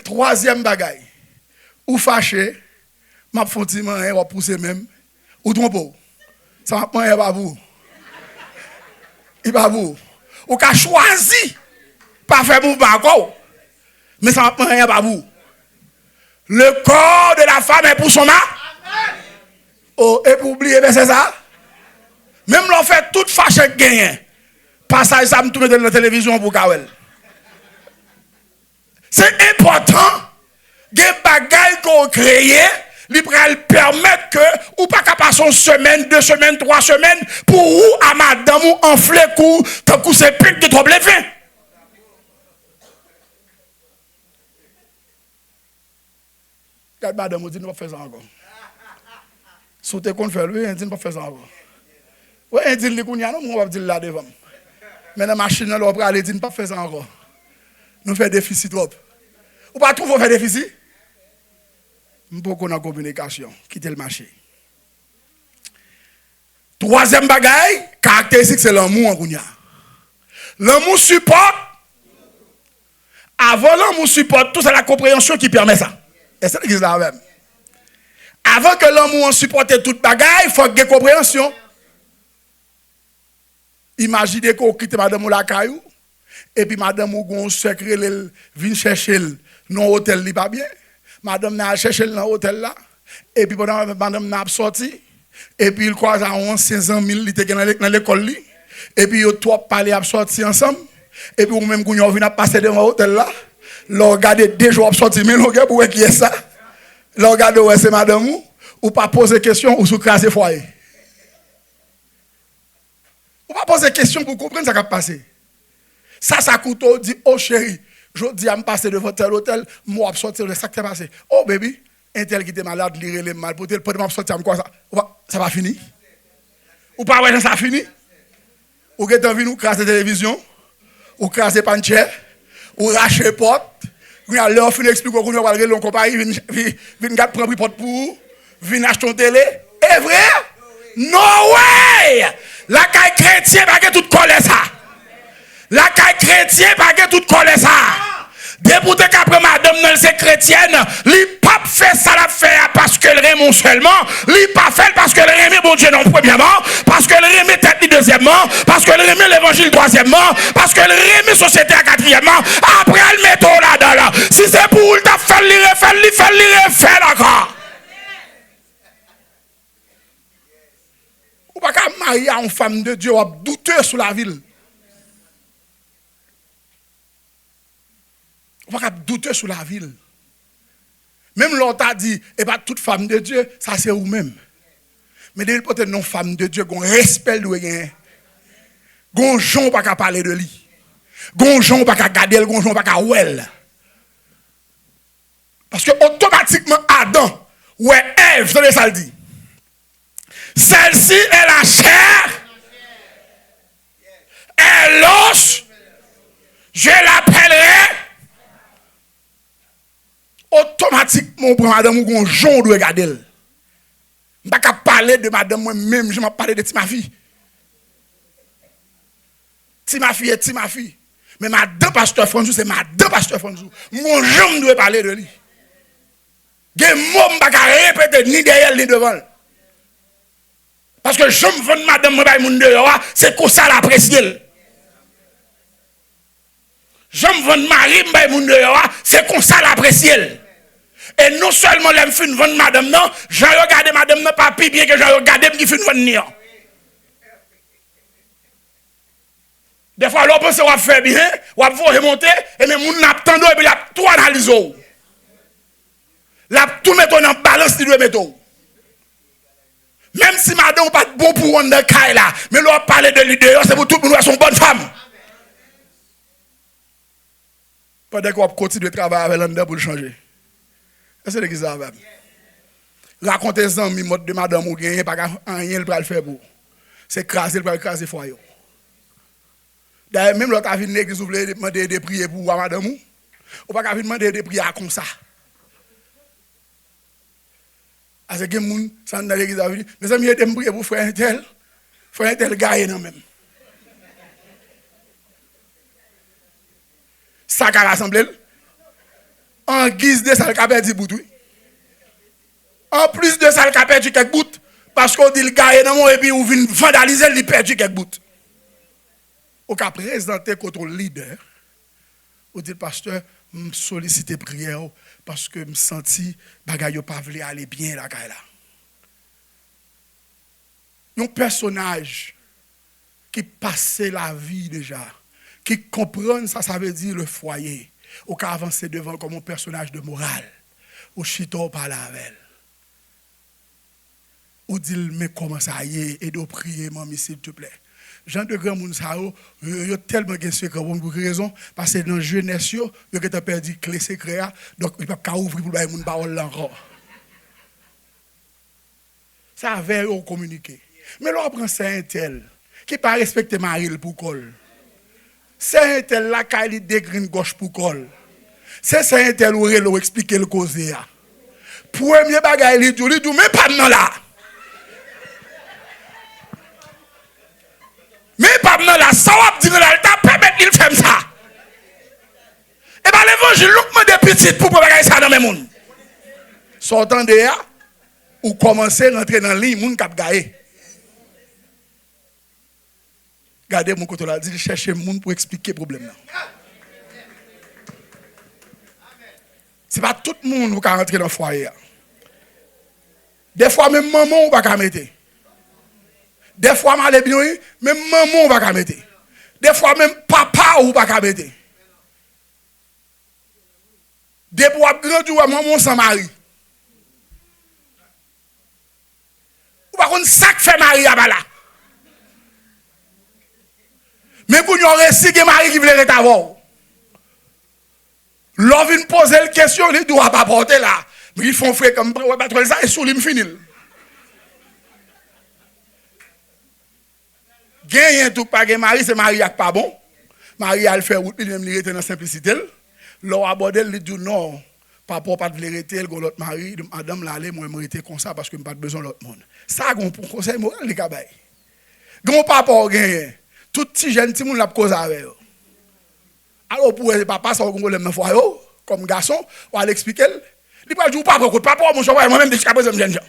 Troisième bagaille. Ou fâché, m'a fonti man ou pousser même ou trompe. Ça m'a pas pas vous. Il pas vous. Ou ka choisi pas faire mouvement encore. Mais ça m'a pas vous. Le corps de la femme est pour son mari. Oh, et pour oublier, c'est ça. Même l'on fait toute fâche gagnée. Passage, ça me tourne dans la télévision pour Kawel. C'est important des bagailles qu'on crée, il pral permettre que ou pas qu'à passer une semaine, 2 semaines, 3 semaines pour ou à madame ou enfler coup tant que c'est pique de trouble fin. Madame vous dit ne pas faire ça encore. Si tu compte faire lui, dit ne pas faire ça encore. Oui, il dit qu'on y a non, on va dire là devant. Mais la machine là on va aller dire ne pas faire ça encore. Nous fait déficit trop. Ou pas trouver faire déficit? Beaucoup dans communication, quitter le marché. Troisième bagaille, caractéristique c'est l'amour en Kounia. L'amour supporte. Avant l'amour supporte, tout c'est la compréhension qui permet ça. Et c'est l'église là même. Avant que l'amour supporte toute bagaille, il faut qu'il y ait compréhension. Imaginez qu'on quitte madame ou la caillou, et puis madame ou gon secret, vient chercher non hôtel, li pas bien. Madame n'a cherché dans l'hôtel là, et puis pendant madame n'a sorti, et puis il croise à 500 000, il était dans l'école, et puis ils trois parlé à sortir ensemble, et puis ou même quand on vient passer devant l'hôtel là, l'on regarde 2 jours à sortir, mais l'on regarde pour qui est ça, l'on regarde où c'est madame ou pas poser question ou sous craser foyer. Ou pas poser question pour comprendre ce qui a passé. Ça coûte, dit, oh chérie, je dis à me passer devant tel hôtel, moi je sortir de ça qui est passé. Oh baby, un tel qui était malade, lire les mal pour tel, pour me sortir quoi ça? Ça va finir? Ou pas ouais ça fini? Ou que t'as vu nous craser la télévision, ou craser pancher, ou racher porte, ou a leur fin expliquer qu'on va aller dans compagnie, vinn gars prendre porte pour, vinn acheter une télé. Est vrai? No way! La caille chrétien pas que tout coller ça. La caille chrétien pas que tout coller ça. Depuis qu'après madame non c'est chrétienne, li pas fait ça la fait parce que le remet seulement, li pas fait parce que le remet bon Dieu non premièrement, parce que le remet tête deuxièmement, parce que le remet l'évangile troisièmement, parce que le remet société à quatrièmement, après elle met tout là-dedans là. Si c'est pour t'a faire lire d'accord. Ou pas qu'à marier à une femme de Dieu ou douter sur la ville. On va douter sur la ville. Même l'autre a dit, et pas toute femme de Dieu, ça c'est vous-même. Mais dès peut-être non femme de Dieu, qu'on respecte de rien. Gonjon pas qu'à parler de lui. Gonjon pas qu'à garder, gonjon pas qu'à ouel. Parce que automatiquement Adam, ouais Ève, c'est ça le dit. Celle-ci est la chair, est l'os, je l'appellerai. Automatiquement, pour madame, ou qu'on jonc de regarder. Je ne vais pas parler de madame moi-même, je vais parler de ma fille. Ma fille est ma fille. Mais madame pasteur Franzou, c'est madame pasteur Franzou. Mon jonc doit parler de lui. Je ne vais pas répéter ni derrière ni devant. Parce que je me vends madame, c'est comme ça l'apprécier. Je me vends mari, c'est comme ça l'apprécier. Et non seulement l'aime fin vendre madame, non, j'ai regardé madame, non, pas plus bien que j'ai regardé qui fin vendre. Des fois, l'on pense qu'on va faire bien, on va remonter, et même on n'a pas et puis il a tout analysé. La tout mettre en balance, il doit mettre. Même si madame n'est pas bon pour on dans le là, mais l'on parle de l'idée, c'est pour tout le monde son bonne femme. Pendant qu'on continue de travailler avec l'un pour le changer. C'est ce que ça va. Racontez les amis de madame ou rien, pas rien pour le faire pour. C'est craser pour craser foyer. D'ailleurs, même l'autre a vu l'église vous voulez demander de prier pour madame ou pas qu'à demander de prier comme ça. Parce que les gens sont dans l'église a vu, mes amis ils prier pour frère tel gars non même. Ça qu'a rassemblé en guise de ça, le a perdu bout. En plus de ça, le a perdu quelques bouts. Parce qu'on dit le gars et puis on vient vandaliser, il perdu quelques bouts. Au cas présenté contre le leader, on dit le pasteur, me solliciter prière parce que me senti bagaille pas voulu aller bien là. Un personnage qui passait la vie déjà, qui comprend ça, ça veut dire le foyer. Au cas avancer devant comme un personnage de morale. ou chito par la veille. Ou dit mais comment ça y est et de prier maman s'il te plaît. Jean de grand monde ça yo tellement de secret pour raison parce que dans jeunesse yo que tu perdu clé secret donc il pas ka ouvrir pour bailler moun parole encore. Ça avait au communiquer. Mais là on prend Saint tel qui pas respecter Maril pour col. Saint tel là qui dégrine gauche pour col. C'est Saint tel ou relo expliquer le cause ya. Premier bagay li dit mais pas non là. Mais pas maintenant là, ça va dire là, il permet qu'il fait ça. Et bien l'évangile, l'ouvre des petites pour pas ça dans mes monde. Sortant de là, ou commencer à rentrer dans la ligne, moun k'ap gaye. Gardez mon côté là, dit chercher moun pour expliquer le problème là. C'est pas tout le monde qui peut rentrer dans le foyer. Des fois même maman ou pas mettre. Des fois, même maman va mettre. Des fois, même papa ou pas mettre. Des fois, grand maman sans mari. Ou pas qu'on sac fait mari à bala. Mais pour nous récit que mari qui veut avoir. L'on vient poser la question, il ne doit pas porter là. Mais ils font frère comme ça et sous lui finit. Gagne tout pas gagne mari, c'est mari qui pas bon. Mari a le fait route, il même lui rester dans simplicité. L'on aborde il dit non, papa pas de vérité, le l'autre mari, madame l'aller moi me rester comme ça parce que me pas besoin l'autre monde. Ça gon pour conseil moral les cabay. Gon papa gagne tout petit jeune petit monde l'a cause avec. Alors pour papa ça gon problème dans foyer comme garçon, on va l'expliquer. Il pas dire papa mon cheval moi même jusqu'à présent jeune gens.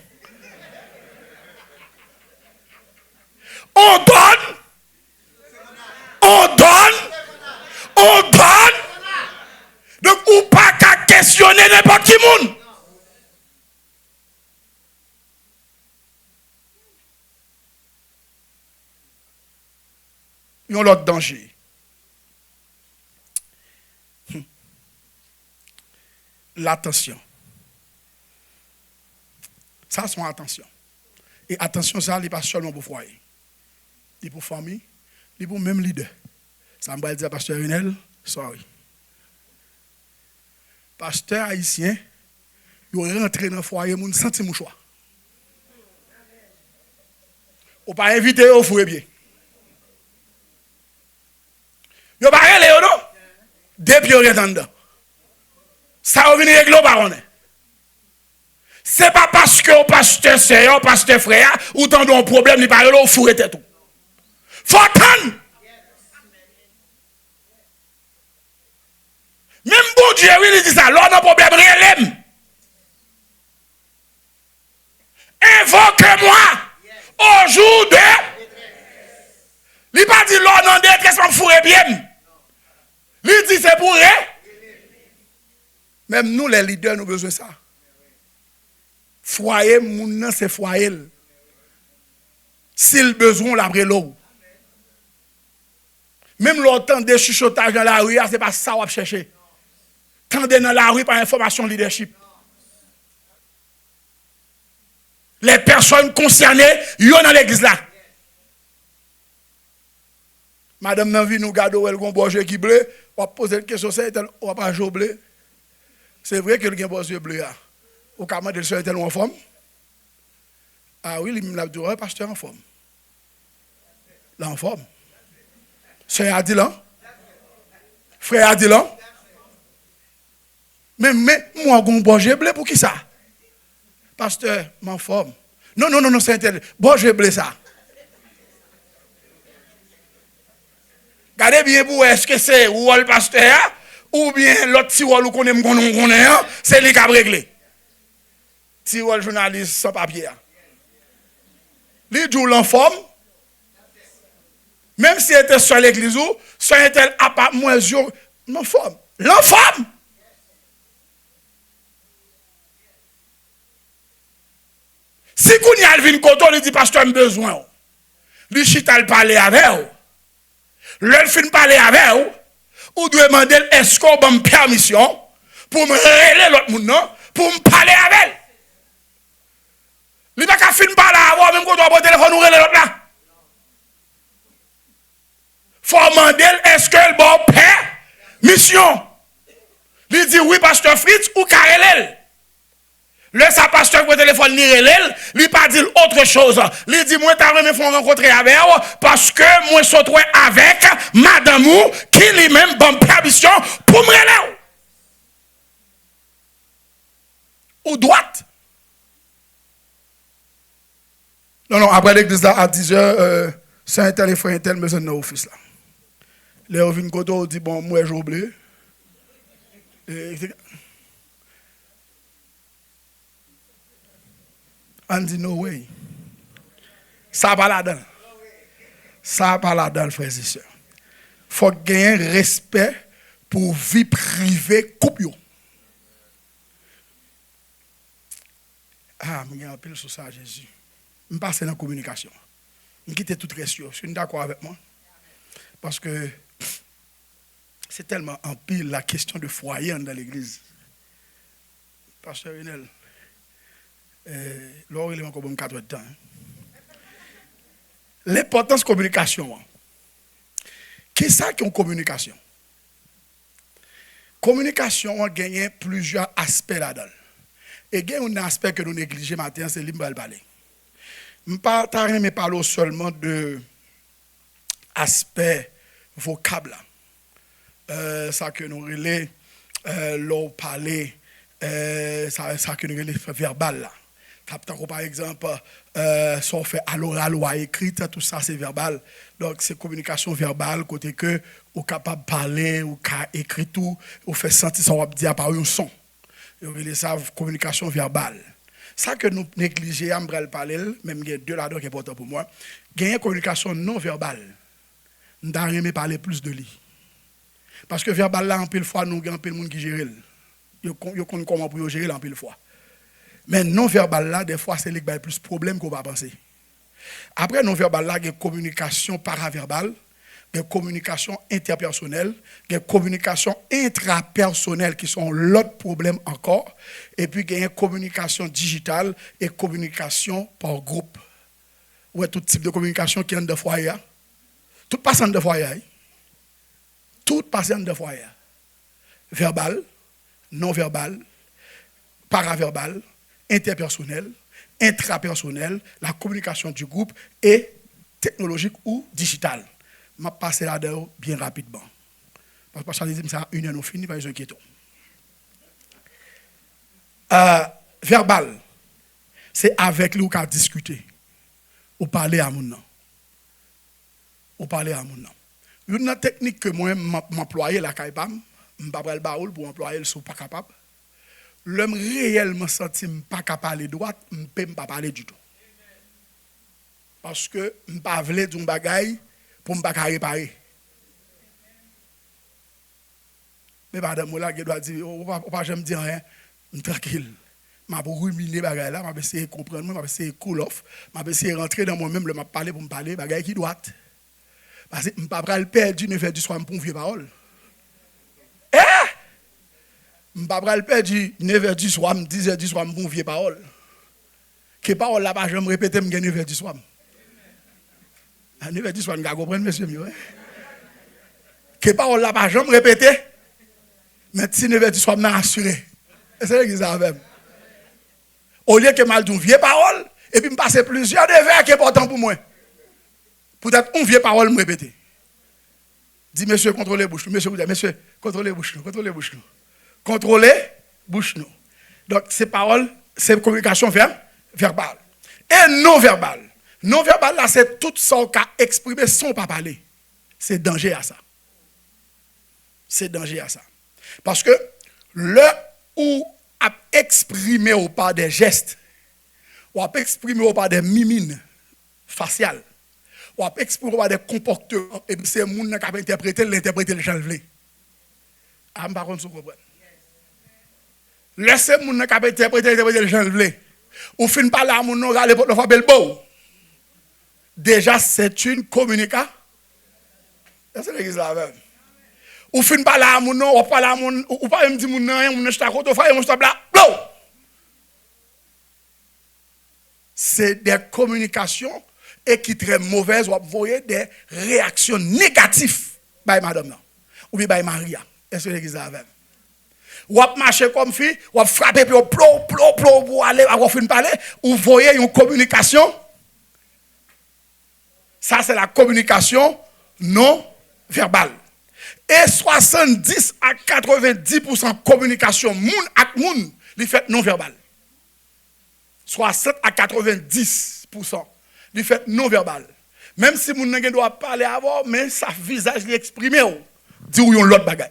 On donne. Donc, ou pas qu'à questionner n'importe qui monde. Il y a l'autre danger. L'attention. Ça, c'est attention. Et attention, ça, n'est pas seulement pour foyer. Il pour famille, il pour même leader. Ça me dire pasteur Renel, sorry. Pasteur haïtien, il rentré dans le foyer, il senti mon choix. Ou pas inviter au foyer bien. Il pas aller non. Depuis il est en dedans. Ça va venir régler baron. C'est pas parce que au pasteur c'est un pasteur frère ou tant d'un problème il parle au foyer tout. Faut attendre. Même bon Dieu, oui, il dit ça. L'on a un problème réel. Invoque-moi au jour de. Il n'a pas dit l'on a détresse, on fourre bien. Il dit c'est pour rien. Même nous, les leaders, nous avons besoin de ça. Foyer, moun c'est foyer. S'il besoin, on l'a pris l'eau. Même l'autant de chuchotage dans la rue, ce n'est pas ça qu'on va chercher. Tendez dans la rue par information leadership. Les personnes concernées, ils sont dans l'église là. Madame Nanvi nous garde où elle a un bourgeois qui bleu, on va poser une question, on va pas jouer bleu. C'est vrai que le a un bourgeois bleu. Au cas où elle est en forme. Ah oui, il m'a dit, pasteur en forme. Là en forme. Sœur Adilan. Frère Adilan. Mais moi, je suis bourgeois bleu pour qui ça? Pasteur, m'en forme. Non, c'est interdit. Bourgeois bleu ça. Regardez bien pour est-ce que c'est ou le pasteur ou bien l'autre tirol qu'on aime c'est lui qui a réglé. Tirol journaliste sans papier. Lui joue l'enforme. Même si était sur l'église ou sur un tel appart moins l'enforme. L'enforme. Si qu'on y a vinn koto, il dit pasteur a besoin. Lui chita le parler avec vous. Le fin parler avec vous, ou doit demander est-ce qu'on a une permission pour me révéler l'autre monde pour me parler avec elle. Il n'y a pas qu'à finir par là, avoir même quand on a téléphone ou l'autre là. Faut demander est-ce que le bon père mission. Il dit oui pasteur Fritz ou Karelel. Le sa pasteur pour téléphone ni relève, il pas dit autre chose. Il dit moi t'as même font rencontrer avec parce que moi suis avec madame ou qui lui-même bonne permission pour me relève. Ou droite. Non, après l'église là, à 10h, c'est un tel et frère un tel, mais c'est dans l'office là. Les revient côté, on dit bon, moi j'ai oublié. On dit no way. Ça va là-dedans. Ça va là-dedans, frères et sœurs. Il faut gagner respect pour vie privée couple. Ah, je suis un peu sur ça, Jésus. Je passe dans la communication. Je quitte tout reste. Je suis d'accord avec moi. Parce que c'est tellement en pile la question de foyer dans l'église. Pasteur Renel, là, il est encore bon 4 temps. L'importance de la communication. Qui ça qui est en communication? Communication a gagné plusieurs aspects là-dedans. Et il y a un aspect que nous négligeons maintenant, c'est l'imbalé parler. Je ne parle pas seulement de aspect vocable. Ça que nous relais, l'on parler, ça que nous relais verbal là. Par exemple, si on fait à l'oral ou à écrit, tout ça c'est verbal. Donc c'est communication verbale, côté que on est capable de parler, ou écrire tout, ou faire sentir ça, on va dire par un son. Et on relais ça communication verbale. Ça que nous négligeons, on va parler, même il y a deux là-dedans qui est important pour moi. Gagner communication non verbale. Nous devons parler plus de lui. Parce que verbal là, en pile fois, nous avons un peu de monde qui gère. Ils connaissent comment pour gérer en pile fois. Mais non verbal là, des fois, c'est le plus de problèmes qu'on va penser. Après non verbal là, il y a communication paraverbale, il y a communication interpersonnelle, il y a communication intrapersonnelle qui sont l'autre problème encore. Et puis il y a communication digitale et communication par groupe. Ouais, tout type de communication qui est de foyer. Tout passant de foyer. Tout passant de foyer. Verbal, non verbal, paraverbal, interpersonnel, intrapersonnel, la communication du groupe et technologique ou digitale. Je vais passer là-dedans bien rapidement. Parce que ça dit ça, une heure nous finit, pas besoin de verbal, c'est avec lui qu'on discuter. Ou parler à mon nom. Ou parler à mon nom. Une technique que moi m'employer la caïpam, m'pas le baoul pour employer le sou pas capable. L'homme réellement senti pas capable parler droite, m'pé pas parler du tout. Parce que m'pas vle d'un bagay pour m'pas réparer. Mais madame là qui doit dire on pas jamais dire rien, tranquille. M'a ruminer bagay là, m'a essayer comprendre, m'a essayer cool off, m'a essayer rentrer dans moi-même, le m'a parler pour me parler bagay qui droite. Parce que m'pas pral perdu 9h du soir pour vieux parole. M'pas pral perdu 9h du soir, 10h du soir pour vieux parole. Que parole là pas jamais répéter me 9h du soir. À 9h du soir, vous comprenez monsieur mieux. Que parole là pas jamais répéter. Mais si 9h du soir m'a assuré. C'est l'église avec. Au lieu que mal d'une vieille parole et puis me passer plusieurs devoirs qui sont importants pour moi. Peut-être une vieille parole me répéter. Dis monsieur contrôlez bouche. Monsieur contrôlez bouche. Contrôlez bouche. Contrôlez bouche. Donc ces paroles, c'est communication verbale et non verbale. Non verbal là c'est tout ça qu'a exprimé sans pas parler. C'est danger à ça. C'est danger à ça. Parce que le ou a exprimé ou par des gestes, ou a exprimé ou par des mimines faciales, ou a exprimé par des comportements, et puis c'est le monde qui a interprété le gens veulent. Ah, par contre, vous comprenez. Laissez le monde qui a interprété le gens veulent. Ou fin par là, mon nom, allez pour le faire bel beau. Déjà, c'est une communication. C'est l'église là même. Ou fin par là, mon nom, ou pas là, ou pas me dire mon nom, mon stop là, blow. c'est des communications et qui très mauvaises, vous voyez des réactions négatives by madame non ou bien by Maria. Est-ce que l'église a avec? Ou marcher comme fille, ou frapper puis plop pour aller à fin parler, ou voyez une communication. Ça c'est la communication non verbale. Et 70 à 90% communication moun ak moun, li fait non verbal. 60 à 90% li fait non verbal. Même si moun nan doit parler avant, mais sa visage li exprimer ou di ou yon l'autre bagay.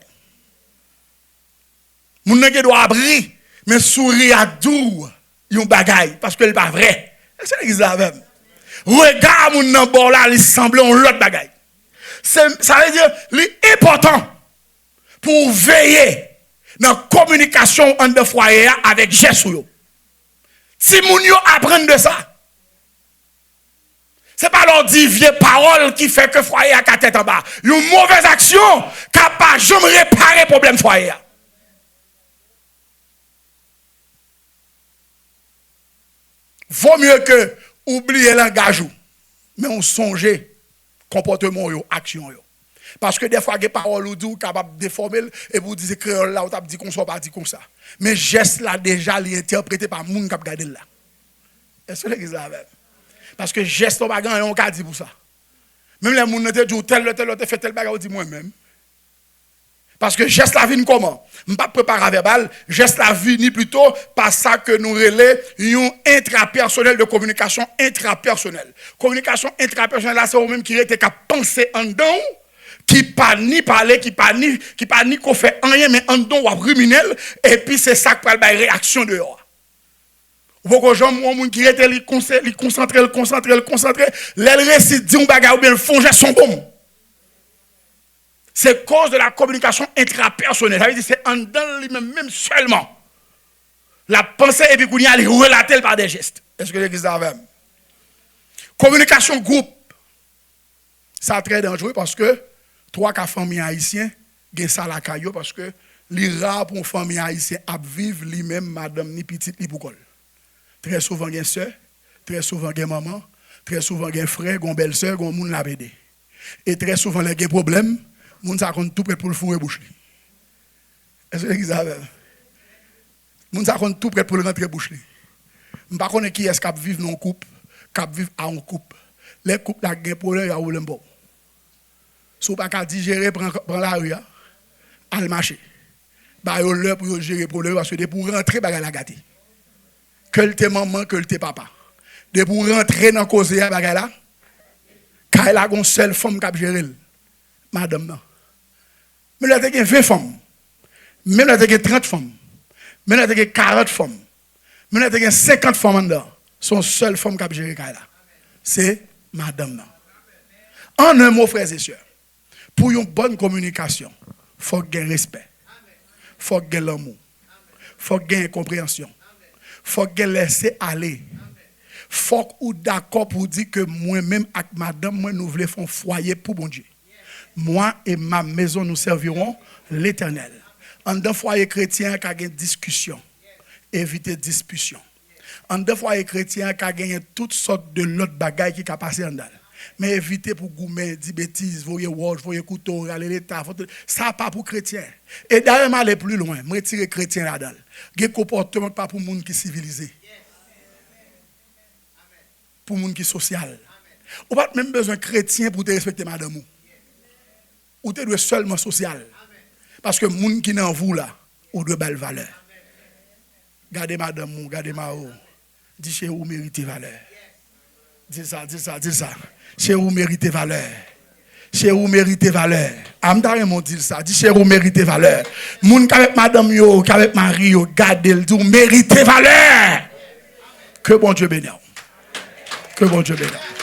Moun nan doit abri, mais sourire à dou yon bagay parce que il pas vrai. C'est l'église là même. Regarde moun nan bord là, il semble un l'autre bagay. Ça veut dire l'important pour veiller dans la communication entre foyer avec Jésus. Si moun yo apprennent de ça, ce n'est pas leur dire vieille parole qui fait que foyer a la tête en bas. Une mauvaise action qui n'a pas jamais réparé le problème foyer. Vaut mieux que oublier l'engagement, mais on songe comportement yo, action yo. Parce que des fois des paroles ou dit capable de déformer et vous dites créole là ou t'a dit qu'on soit pas dit comme ça. Mais geste là déjà li interprété par moun qui regarder là. Est-ce que l'église là même? Parce que geste on pas grand on ka dit pour ça. Même les moun te dit tel fait tel bagarre dit moi même. Parce que geste la vie comment? On pas préparer verbal, geste la vie ni plutôt par ça que nous relais une intrapersonnel de communication intrapersonnelle. Communication intrapersonnelle là c'est au même qui était qu'à penser en dedans qui pas ni parler qui pas ni qu'on fait rien mais en dedans ou ruminel et puis c'est ça qui prend la réaction dehors. Vous voyez que gens qui était li concentré, les récits dit un bagarre ou bien le fond son bon. C'est cause de la communication intrapersonnelle. Ça veut dire que c'est en dedans lui-même même seulement. La pensée et puis qu'on y a relaté par des gestes. Est-ce que l'église a même? Communication groupe. Ça très dangereux parce que trois cas famille haïtienne, gen ça la caillou parce que li rare pour une famille haïtienne à vivre lui-même madame ni petite ni pour. Très souvent gen sœur, très souvent gen maman, très souvent gen frère, gon belle-sœur, gon moun la pédé. Et très souvent les gen problème moun sa compte tout prêt pour le fourrer bouche. Est-ce que l'église a même? Moun sa compte tout prêt pour le rentrer bouche. Je ne sais pas qui est-ce qui vit dans un couple, qui vit à un couple. Les couples là gen problème ya ou le bon. Si vous pas qu'à digérer prend la rue al marché. Ba yo l'heure pour gérer problème parce que pour rentrer baga la gâté. Que le te maman, que le te papa. De pour rentrer dans cause ya baga là. Ka la gon seule femme qui gérer madame non. Mais là, il y a 20 femmes. Même là, il y a 30 femmes. Même là, il y a 40 femmes. Même là, il y a 50 femmes dedans. Son seule femme qui a géré là. C'est madame. Non. En un mot, frères et sœurs, pour une bonne communication, il faut gagner respect. Il faut gagner l'amour. Il faut gagner compréhension. Il faut laisser aller. Il faut ou d'accord pour dire que moi-même avec madame, moi, nous voulons faire un foyer pour bon Dieu. Moi et ma maison, nous servirons l'Éternel. En deux foyers chrétiens qui ont une discussion, éviter discussion. En deux foyers chrétiens qui ont gagné toutes sortes de l'autre bagaille qui ont passé en dedans. Mais éviter pour goumer, dire bêtises, voyer watch, voyer couteau, aller l'état, ça pas pour chrétiens. Et d'ailleurs, aller plus loin, me retirer chrétien là-dedans. Des comportements pas pour monde qui civilisé. Pour monde qui social. Ou pas même besoin chrétien pour te respecter madame. Ou tu dois seulement social. Parce que les gens qui sont en vous là, ou de belles valeurs. Gardez madame, gardez ma haut. Dis chez vous méritez valeur. Dis ça. Chez vous méritez valeur. Chez vous méritez valeur. Amdare mon dit ça. Dis chez vous méritez valeur. Moun avec madame yo, avec mari yo, gardez le tout, méritez valeur. Que bon Dieu bénisse. Que bon Dieu bénisse.